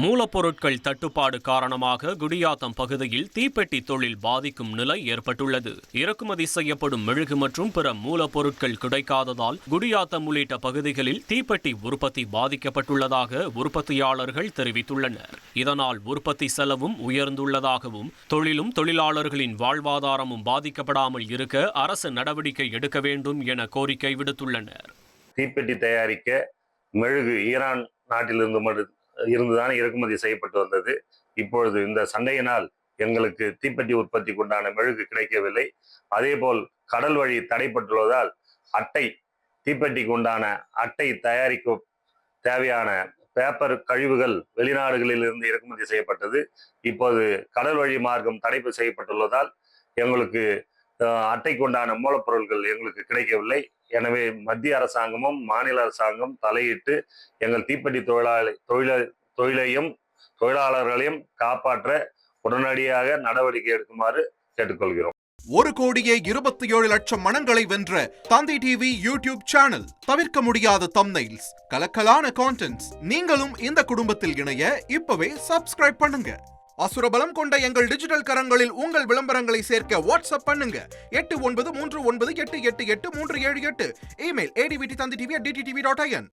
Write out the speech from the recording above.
மூலப்பொருட்கள் தட்டுப்பாடு காரணமாக குடியாத்தம் பகுதியில் தீப்பெட்டி தொழில் பாதிக்கும் நிலை ஏற்பட்டுள்ளது. இறக்குமதி செய்யப்படும் மெழுகு மற்றும் பிற மூலப்பொருட்கள் கிடைக்காததால் குடியாத்தம் உள்ளிட்ட பகுதிகளில் தீப்பெட்டி உற்பத்தி பாதிக்கப்பட்டுள்ளதாக உற்பத்தியாளர்கள் தெரிவித்துள்ளனர். இதனால் உற்பத்தி செலவும் உயர்ந்துள்ளதாகவும் தொழிலும் தொழிலாளர்களின் வாழ்வாதாரமும் பாதிக்கப்படாமல் இருக்க அரசு நடவடிக்கை எடுக்க வேண்டும் என கோரிக்கை விடுத்துள்ளனர். தீப்பெட்டி தயாரிக்க மெழுகு ஈரான் நாட்டிலிருந்து இருந்துதான் இறக்குமதி செய்யப்பட்டு வந்தது. இப்பொழுது இந்த சண்டையினால் எங்களுக்கு தீப்பெட்டி உற்பத்திக்கு உண்டான மெழுகு கிடைக்கவில்லை. அதேபோல் கடல் வழி தடைப்பட்டுள்ளதால் தீப்பெட்டிக்கு உண்டான அட்டை தயாரிக்க தேவையான பேப்பர் கழிவுகள் வெளிநாடுகளில் இருந்து இறக்குமதி செய்யப்பட்டது. இப்போது கடல் வழி மார்க்கம் தடை செய்யப்பட்டுள்ளதால் எங்களுக்கு அட்டைக்கு உண்டான மூலப்பொருட்கள் எங்களுக்கு கிடைக்கவில்லை. எனவே மத்திய அரசாங்கமும் மாநில அரசாங்கம் தலையிட்டு எங்கள் தீப்பெட்டி தொழிலையும் தொழிலாளர்களையும் காப்பாற்ற உடனடியாக நடவடிக்கை எடுக்குமாறு கேட்டுக்கொள்கிறோம். 1,27,00,000 மனங்களை வென்ற தந்தி டிவி யூடியூப் சேனல். தவிர்க்க முடியாத தம்ப்நெயில்ஸ், கலக்கலான கான்டென்ட்ஸ். நீங்களும் இந்த குடும்பத்தில் இணைய இப்பவே சப்ஸ்கிரைப் பண்ணுங்க. அசுரபலம் கொண்ட எங்கள் டிஜிட்டல் கரங்களில் உங்கள் விளம்பரங்களை சேர்க்க வாட்ஸ்அப் பண்ணுங்க. 8939888378. Email advtthanditv@dttv.in.